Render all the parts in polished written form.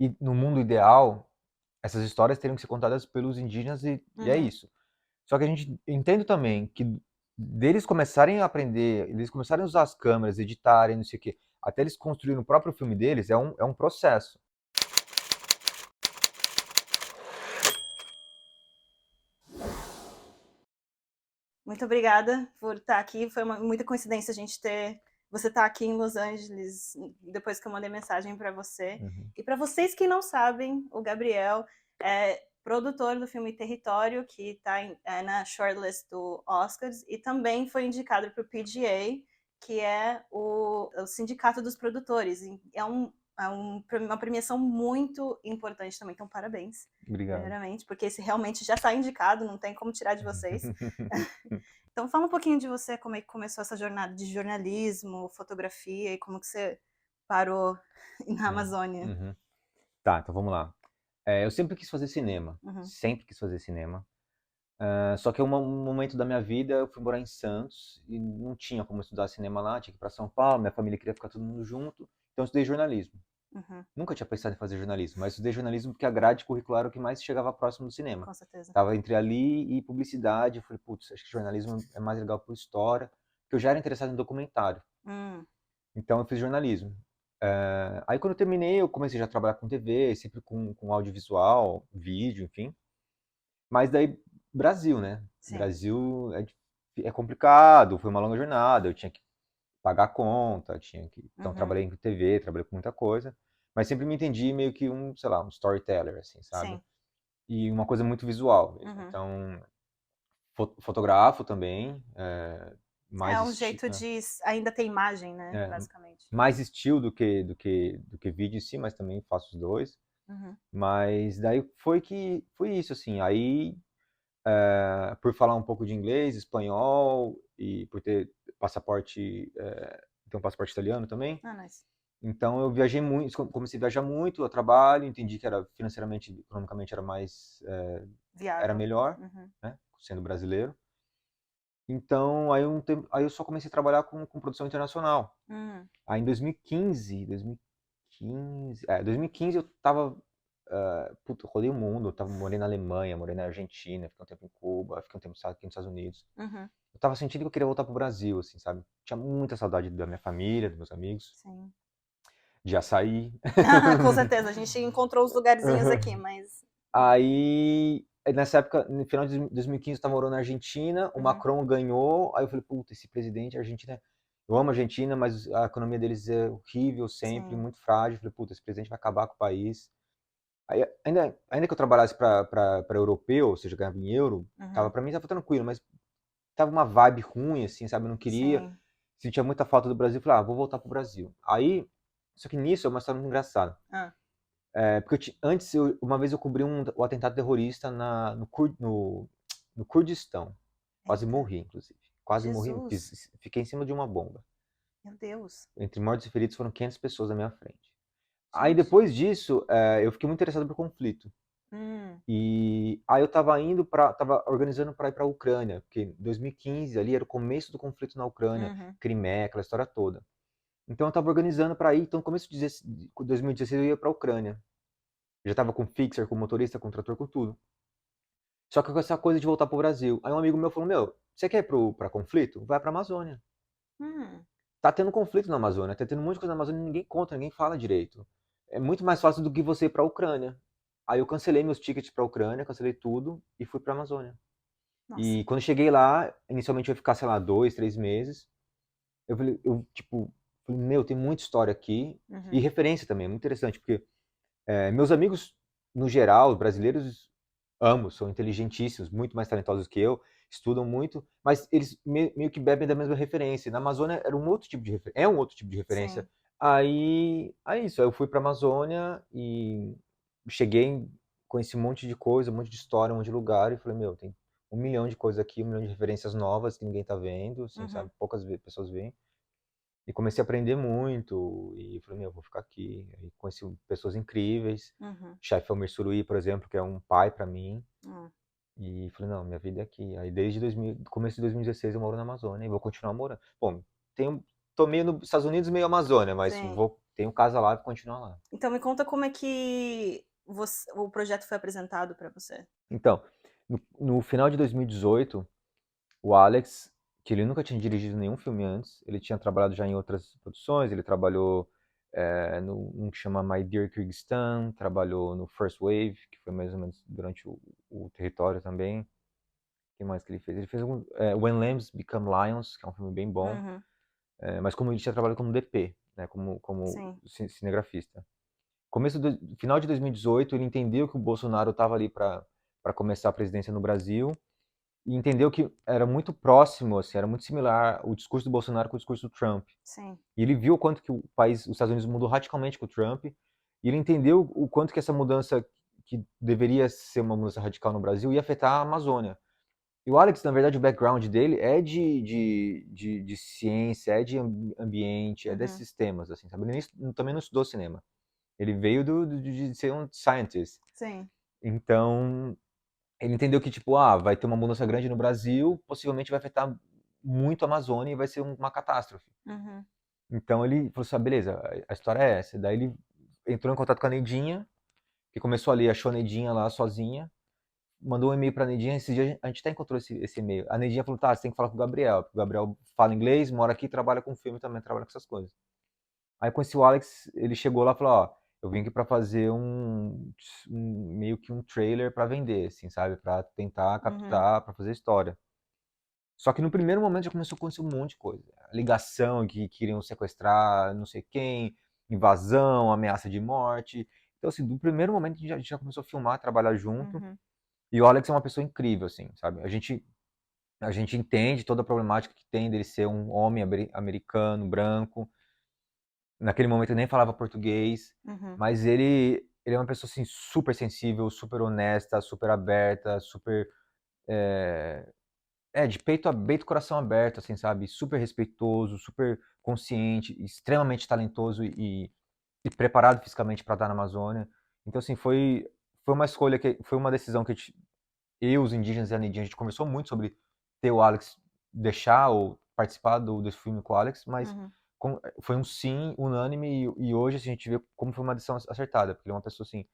E no mundo ideal, essas histórias teriam que ser contadas pelos indígenas e é isso. Só que a gente entende também que deles começarem a aprender, eles começarem a usar as câmeras, editarem, não sei o quê, até eles construírem o próprio filme deles, é um processo. Muito obrigada por estar aqui. Foi muita coincidência a gente ter você estar aqui em Los Angeles depois que eu mandei mensagem para você. Uhum. E para vocês que não sabem, o Gabriel é produtor do filme Território, que está na shortlist do Oscars, e também foi indicado para o PGA, que é o Sindicato dos Produtores. Uma premiação muito importante também, então parabéns, Obrigado. primeiramente, porque esse realmente já está indicado, não tem como tirar de vocês. Então fala um pouquinho de você, como é que começou essa jornada de jornalismo, fotografia, e como que você parou na Amazônia. Uhum. Tá, então vamos lá. Eu sempre quis fazer cinema, Uhum. sempre quis fazer cinema. Só que um momento da minha vida eu fui morar em Santos e não tinha como estudar cinema lá, tinha que ir para São Paulo, minha família queria ficar todo mundo junto, então eu estudei jornalismo. Uhum. Nunca tinha pensado em fazer jornalismo, mas estudei jornalismo porque a grade curricular era o que mais chegava próximo do cinema. Com certeza. Tava entre ali e publicidade, eu falei, putz, acho que jornalismo é mais legal por história, porque eu já era interessado em documentário, Hum. então eu fiz jornalismo. Aí quando eu terminei, eu comecei já a trabalhar com TV, sempre com audiovisual, vídeo, enfim. Mas daí, Brasil, né? Sim. Brasil é complicado, foi uma longa jornada, eu tinha que pagar a conta, então Uhum. trabalhei com TV, trabalhei com muita coisa, mas sempre me entendi meio que sei lá, um storyteller, assim, sabe? Sim. E uma coisa muito visual mesmo. Uhum. Então, fotografo também, É mais um jeito de ainda ter imagem, né, é, basicamente. mais estilo do que vídeo em si, mas também faço os dois. Uhum. Mas daí foi isso, assim. Aí, por falar um pouco de inglês, espanhol e por ter um passaporte italiano também. Ah, nice. Então eu viajei muito, comecei a viajar muito a trabalho, entendi que era financeiramente, economicamente era Viável. melhor, Uhum. né, sendo brasileiro. Então aí eu só comecei a trabalhar com produção internacional. Uhum. Aí em 2015 eu tava, puta, eu rodei o mundo, morei na Alemanha, morei na Argentina, fiquei um tempo em Cuba, fiquei um tempo aqui nos Estados Unidos. Uhum. Eu tava sentindo que eu queria voltar pro Brasil, assim, sabe? Tinha muita saudade da minha família, dos meus amigos, Sim. de açaí. Com certeza, a gente encontrou os lugarzinhos aqui, mas. Aí, nessa época, no final de 2015, eu tava morando na Argentina, o Uhum. Macron ganhou, aí eu falei, puta, esse presidente, a Argentina, eu amo a Argentina, mas a economia deles é horrível sempre, Sim. muito frágil. Eu falei, puta, esse presidente vai acabar com o país. Aí, ainda que eu trabalhasse para europeu, ou seja, ganhava em euro, Uhum. para mim tava tranquilo, mas tava uma vibe ruim, assim, sabe? Eu não queria, Sim. sentia muita falta do Brasil, falei, vou voltar pro Brasil. Aí, só que nisso é uma história muito engraçada. Ah. Porque antes, uma vez eu cobri o atentado terrorista no Kurdistão. Quase Eita. morri, inclusive. Quase morri, Jesus. fiquei em cima de uma bomba. Meu Deus. Entre mortos e feridos foram 500 pessoas na minha frente. Aí Gente. depois disso, eu fiquei muito interessado por conflito. Hum. E aí eu tava organizando para ir para a Ucrânia, porque 2015 ali era o começo do conflito na Ucrânia, Uhum. Crimeia, aquela história toda. Então eu tava organizando para ir, então no começo de 2016 eu ia para a Ucrânia. Eu já tava com fixer, com motorista, com trator, com tudo. Só que com essa coisa de voltar pro Brasil. Aí um amigo meu falou: Meu, você quer ir pra conflito? Vai pra Amazônia. Hum. Tá tendo conflito na Amazônia, tá tendo um monte de coisa na Amazônia e ninguém conta, ninguém fala direito. É muito mais fácil do que você ir pra Ucrânia. Aí eu cancelei meus tickets pra Ucrânia, cancelei tudo e fui pra Amazônia. Nossa. E quando eu cheguei lá, inicialmente eu ia ficar, sei lá, 2, 3 meses. Eu falei, meu, tem muita história aqui. E Uhum. referência também, é muito interessante, porque meus amigos, no geral, os brasileiros, amo, são inteligentíssimos, muito mais talentosos que eu, estudam muito, mas eles meio que bebem da mesma referência. Na Amazônia era um outro tipo de referência, é um outro tipo de referência. Sim. Aí isso, aí eu fui pra Amazônia e cheguei, conheci um monte de coisa, um monte de história, um monte de lugar, e falei, meu, tem 1 milhão de coisas aqui, 1 milhão de referências novas que ninguém tá vendo, assim, Uhum. sabe? Poucas pessoas veem. E comecei a aprender muito, e falei, meu, vou ficar aqui. Aí conheci pessoas incríveis, Uhum. chefe Almir Suruí, por exemplo, que é um pai pra mim, Hum. e falei, não, minha vida é aqui. Aí desde começo de 2016 eu moro na Amazônia e vou continuar morando. Bom, tô meio nos Estados Unidos, meio Amazônia, mas Sim. tenho casa lá e vou continuar lá. Então me conta como é que o projeto foi apresentado para você. Então, no final de 2018, o Alex, que ele nunca tinha dirigido nenhum filme antes, ele tinha trabalhado já em outras produções, ele trabalhou num que chama My Dear Kyrgyzstan, trabalhou no First Wave, que foi mais ou menos durante o Território também. O que mais que ele fez? Ele fez When Lambs Become Lions, que é um filme bem bom, Uhum. mas como ele tinha trabalhado como DP, né, como Sim. cinegrafista. Final de 2018, ele entendeu que o Bolsonaro estava ali para começar a presidência no Brasil e entendeu que era muito próximo, assim, era muito similar o discurso do Bolsonaro com o discurso do Trump. Sim. E ele viu o quanto que os Estados Unidos mudou radicalmente com o Trump, e ele entendeu o quanto que essa mudança, que deveria ser uma mudança radical no Brasil, ia afetar a Amazônia. E o Alex, na verdade, o background dele é de ciência, é de ambiente, é desses temas, assim, sabe? Ele também não estudou cinema. Ele veio de ser um scientist. Sim. Então, ele entendeu que, tipo, vai ter uma mudança grande no Brasil, possivelmente vai afetar muito a Amazônia e vai ser uma catástrofe. Uhum. Então ele falou assim, beleza, a história é essa. Daí ele entrou em contato com a Neidinha, que começou ali, achou a Neidinha lá sozinha, mandou um e-mail pra Neidinha, esse dia a gente até encontrou esse e-mail. A Neidinha falou, tá, você tem que falar com o Gabriel, porque o Gabriel fala inglês, mora aqui, trabalha com filme também, trabalha com essas coisas. Aí conheci o Alex, ele chegou lá e falou, eu vim aqui pra fazer meio que um trailer pra vender, assim, sabe? Pra tentar captar, pra fazer história. Só que no primeiro momento já começou a acontecer um monte de coisa. Ligação, que queriam sequestrar não sei quem, invasão, ameaça de morte. Então, assim, do primeiro momento a gente já começou a filmar, trabalhar junto. E o Alex é uma pessoa incrível, assim, sabe? A gente entende toda a problemática que tem dele ser um homem americano, branco. Naquele momento ele nem falava português, mas ele é uma pessoa, assim, super sensível, super honesta, super aberta, super de peito aberto, coração aberto, assim, sabe? Super respeitoso, super consciente, extremamente talentoso e preparado fisicamente para estar na Amazônia. Então, assim, foi uma escolha, foi uma decisão que eu, os indígenas e a Neidinha, a gente conversou muito sobre ter o Alex, deixar ou participar desse filme com o Alex, mas foi um sim unânime e hoje assim, a gente vê como foi uma decisão acertada, porque ele é uma pessoa, assim,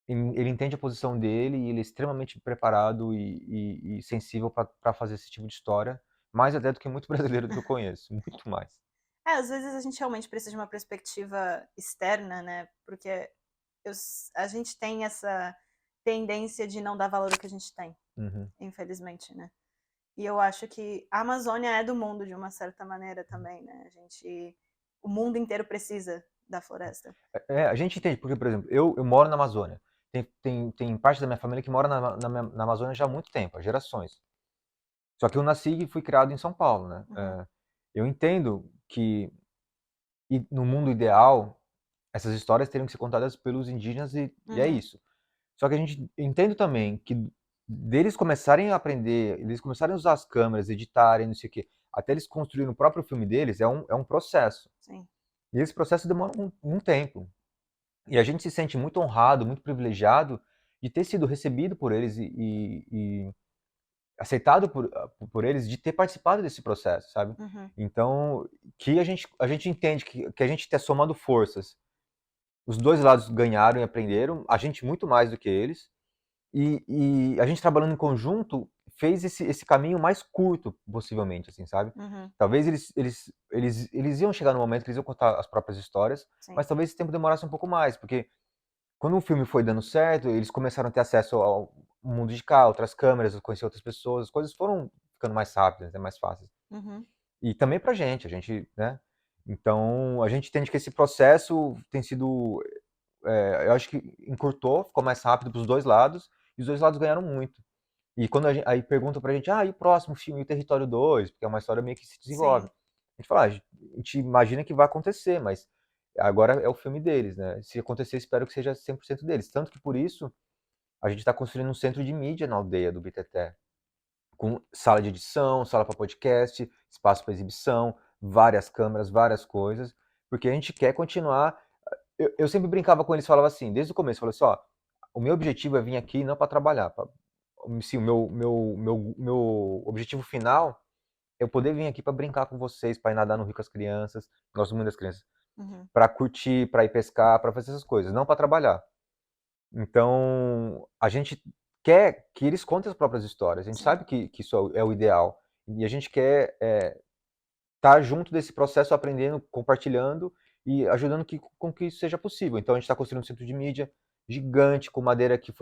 ele entende a posição dele e ele é extremamente preparado e sensível para fazer esse tipo de história, mais até do que muito brasileiro que eu conheço, muito mais. Às vezes a gente realmente precisa de uma perspectiva externa, né? Porque a gente tem essa tendência de não dar valor ao que a gente tem, infelizmente, né? E eu acho que a Amazônia é do mundo de uma certa maneira também, né? O mundo inteiro precisa da floresta. A gente entende, porque, por exemplo, eu moro na Amazônia. Tem parte da minha família que mora na Amazônia já há muito tempo, há gerações. Só que eu nasci e fui criado em São Paulo, né? Eu entendo que no mundo ideal, essas histórias teriam que ser contadas pelos indígenas e é isso. Só que a gente entende também que deles começarem a aprender, eles começarem a usar as câmeras, editarem, não sei o quê, até eles construírem o próprio filme deles, é um processo. Sim. E esse processo demora um tempo. E a gente se sente muito honrado, muito privilegiado de ter sido recebido por eles e aceitado por eles, de ter participado desse processo, sabe? Então, que a gente entende que a gente ter somado forças. Os dois lados ganharam e aprenderam, a gente muito mais do que eles. E a gente trabalhando em conjunto fez esse caminho mais curto, possivelmente, assim, sabe? Talvez eles iam chegar no momento que eles iam contar as próprias histórias, Sim. mas talvez esse tempo demorasse um pouco mais, porque quando o filme foi dando certo, eles começaram a ter acesso ao mundo de cá, outras câmeras, conhecer outras pessoas, as coisas foram ficando mais rápidas, né, mais fáceis. E também pra gente, né? Então, a gente entende que esse processo tem sido, eu acho que encurtou, ficou mais rápido pros dois lados, e os dois lados ganharam muito. E quando aí perguntam pra gente, e o próximo filme, o Território 2, porque é uma história meio que se desenvolve. Sim. A gente fala, a gente imagina que vai acontecer, mas agora é o filme deles, né? Se acontecer, espero que seja 100% deles. Tanto que por isso a gente está construindo um centro de mídia na aldeia do Biteté, com sala de edição, sala para podcast, espaço para exibição, várias câmeras, várias coisas, porque a gente quer continuar. Eu sempre brincava com eles, falava assim, desde o começo, falava assim, o meu objetivo é vir aqui não para trabalhar, sim, o meu objetivo final é eu poder vir aqui para brincar com vocês, para ir nadar no rio com as crianças, gosto muito das crianças, Uhum. para curtir, para ir pescar, para fazer essas coisas, não para trabalhar. Então, a gente quer que eles contem as próprias histórias. A gente Sim. sabe que isso é o ideal. E a gente quer estar junto desse processo, aprendendo, compartilhando e ajudando com que isso seja possível. Então, a gente está construindo um centro de mídia gigante, com madeira que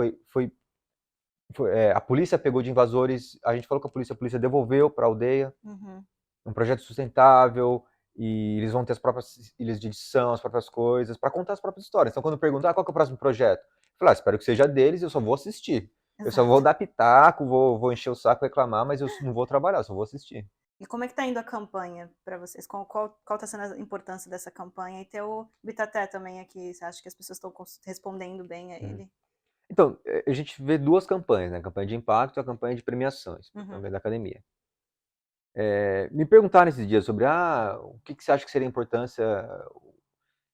a polícia pegou de invasores. A gente falou com a polícia devolveu para a aldeia. Uhum. Um projeto sustentável, e eles vão ter as próprias ilhas de edição, as próprias coisas, para contar as próprias histórias. Então, quando perguntam, qual que é o próximo projeto? Eu falo, espero que seja deles, eu só vou assistir. Eu só vou Exato. dar pitaco, vou encher o saco, reclamar, mas eu não vou trabalhar, só vou assistir. E como é que tá indo a campanha para vocês? Qual tá sendo a importância dessa campanha? E ter o Bitaté também aqui, você acha que as pessoas estão respondendo bem a Hum. ele? Então, a gente vê duas campanhas, né? A campanha de impacto e a campanha de premiações, Uhum. também da academia. Me perguntaram esses dias sobre, o que você acha que seria a importância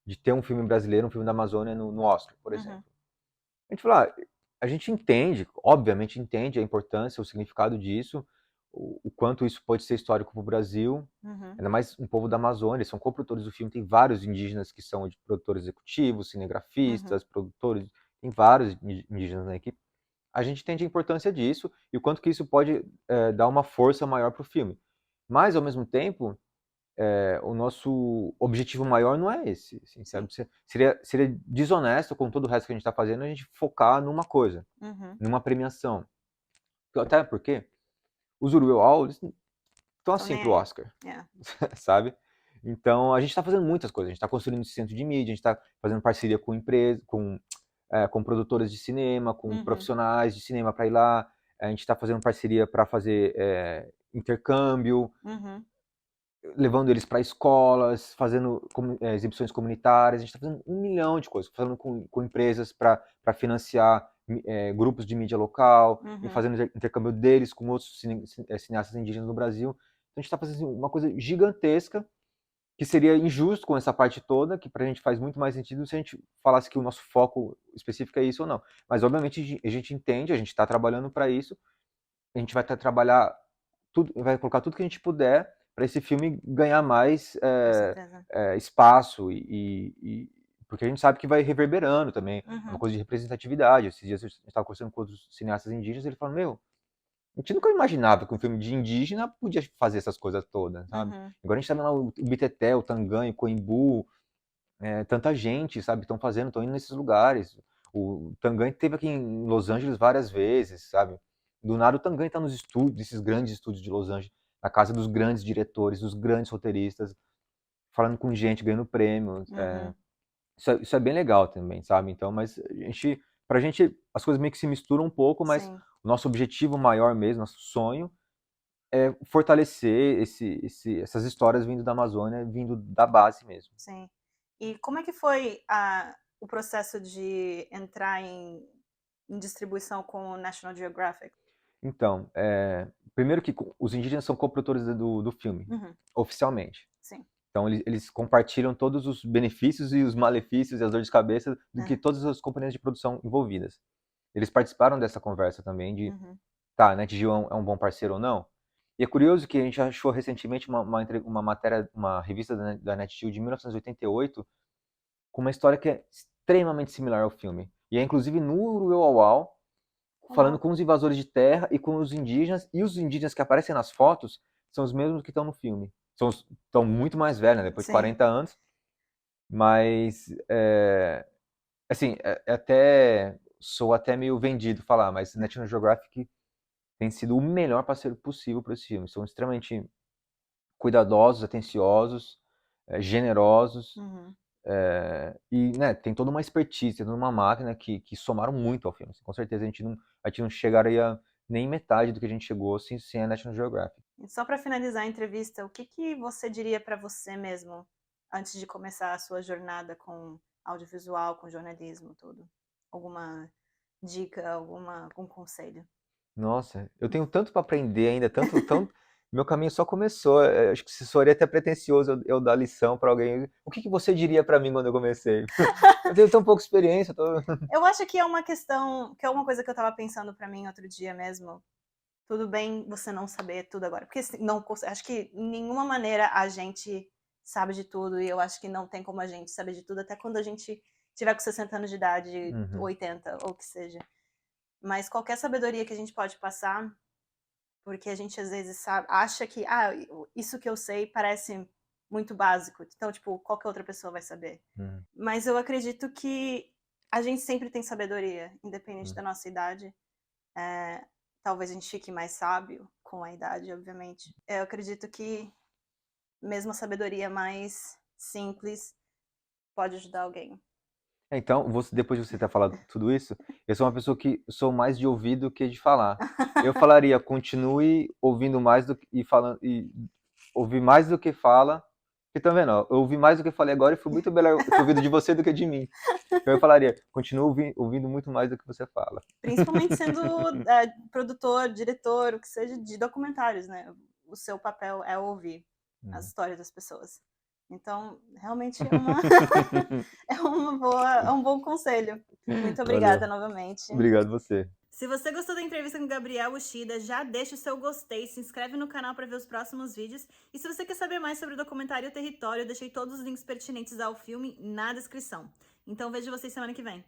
de ter um filme brasileiro, um filme da Amazônia no Oscar, por exemplo. Uhum. A gente falou, a gente entende, obviamente entende a importância, o significado disso, o quanto isso pode ser histórico para o Brasil, Uhum. ainda mais um povo da Amazônia, eles são coprodutores do filme, tem vários indígenas que são produtores executivos, Uhum. cinegrafistas, produtores, tem vários indígenas na equipe. A gente entende a importância disso e o quanto que isso pode dar uma força maior para o filme. Mas, ao mesmo tempo, o nosso objetivo maior não é esse, assim, Sim. sabe? Seria desonesto com todo o resto que a gente está fazendo, a gente focar numa coisa, Uhum. numa premiação. Até porque os Uruel eles estão Tô assim nem pro aí. Oscar, É. sabe? Então a gente está fazendo muitas coisas. A gente está construindo esse centro de mídia, a gente está fazendo parceria com empresas, com produtoras de cinema, com Uhum. profissionais de cinema para ir lá. A gente está fazendo parceria para fazer intercâmbio, Uhum. levando eles para escolas, fazendo exibições comunitárias. A gente está fazendo 1 milhão de coisas, falando com empresas para financiar grupos de mídia local, e Uhum. fazendo intercâmbio deles com outros cineastas indígenas no Brasil. Então a gente está fazendo assim, uma coisa gigantesca, que seria injusto com essa parte toda, que para a gente faz muito mais sentido se a gente falasse que o nosso foco específico é isso ou não. Mas obviamente a gente entende, a gente está trabalhando para isso, a gente vai trabalhar tudo, vai colocar tudo que a gente puder para esse filme ganhar mais Com certeza. espaço porque a gente sabe que vai reverberando também, é uma Uhum. coisa de representatividade. Esses dias a gente estava conversando com outros cineastas indígenas, ele falou, a gente nunca imaginava que um filme de indígena podia fazer essas coisas todas, sabe? Uhum. Agora a gente tá vendo lá o Biteté, o Tanganho, o Coimbu, tanta gente, sabe, estão fazendo, estão indo nesses lugares. O Tanganho esteve aqui em Los Angeles várias vezes, sabe? Do nada o Tanganho está nos estúdios, esses grandes estúdios de Los Angeles, na casa dos grandes diretores, dos grandes roteiristas, falando com gente, ganhando prêmios. Uhum. Isso é bem legal também, sabe? Então, mas pra gente, as coisas meio que se misturam um pouco, mas Sim. o nosso objetivo maior mesmo, nosso sonho, é fortalecer essas histórias vindo da Amazônia, vindo da base mesmo. Sim. E como é que foi o processo de entrar em distribuição com o National Geographic? Então, primeiro que os indígenas são coprodutores do filme, Uhum. oficialmente. Sim. Então, eles compartilham todos os benefícios e os malefícios e as dores de cabeça do que É. todas as companhias de produção envolvidas. Eles participaram dessa conversa também Uhum. tá, a NetGeo é um bom parceiro ou não? E é curioso que a gente achou recentemente uma matéria, uma revista da NetGeo de 1988, com uma história que é extremamente similar ao filme. E é inclusive no Uruauau, falando Uau. com os invasores de terra e com os indígenas que aparecem nas fotos são os mesmos que estão no filme. Estão muito mais velhos, né? Depois de Sim. 40 anos, mas assim, sou até meio vendido falar, mas National Geographic tem sido o melhor parceiro possível para esse filme. São extremamente cuidadosos, atenciosos, generosos, Uhum. e né, tem toda uma expertise, tem toda uma máquina que somaram muito ao filme. Com certeza a gente não chegaria nem metade do que a gente chegou sem a National Geographic. E só para finalizar a entrevista, o que que você diria para você mesmo antes de começar a sua jornada com audiovisual, com jornalismo, tudo? Alguma dica, algum conselho? Nossa, eu tenho tanto para aprender ainda, tanto. Meu caminho só começou. Acho que soaria até pretencioso eu dar lição para alguém. O que você diria para mim quando eu comecei? Eu tenho tão pouca experiência. Eu acho que é uma questão, que é uma coisa que eu estava pensando para mim outro dia mesmo. Tudo bem você não saber tudo agora, porque assim, não, acho que em nenhuma maneira a gente sabe de tudo, e eu acho que não tem como a gente saber de tudo, até quando a gente tiver com 60 anos de idade, Uhum. 80, ou o que seja. Mas qualquer sabedoria que a gente pode passar, porque a gente às vezes acha que, isso que eu sei parece muito básico, então, tipo, qualquer outra pessoa vai saber. Hum, Mas eu acredito que a gente sempre tem sabedoria, independente hum. da nossa idade. É, talvez a gente fique mais sábio com a idade, obviamente. Eu acredito que mesmo a sabedoria mais simples pode ajudar alguém. Então, depois de você ter falado tudo isso, eu sou uma pessoa que sou mais de ouvir do que de falar. Eu falaria, continue ouvindo mais do que, e falando, e ouvir mais do que fala. Porque tá vendo, ó, eu ouvi mais do que falei agora e foi muito melhor ter ouvido de você do que de mim. Então eu falaria, continue ouvindo muito mais do que você fala. Principalmente sendo produtor, diretor, o que seja, de documentários, né? O seu papel é ouvir as Hum. histórias das pessoas. Então, realmente é um bom conselho. Muito obrigada Valeu. novamente. Obrigado você. Se você gostou da entrevista com o Gabriel Uchida, já deixa o seu gostei, se inscreve no canal para ver os próximos vídeos. E se você quer saber mais sobre o documentário Território, eu deixei todos os links pertinentes ao filme na descrição. Então vejo vocês semana que vem.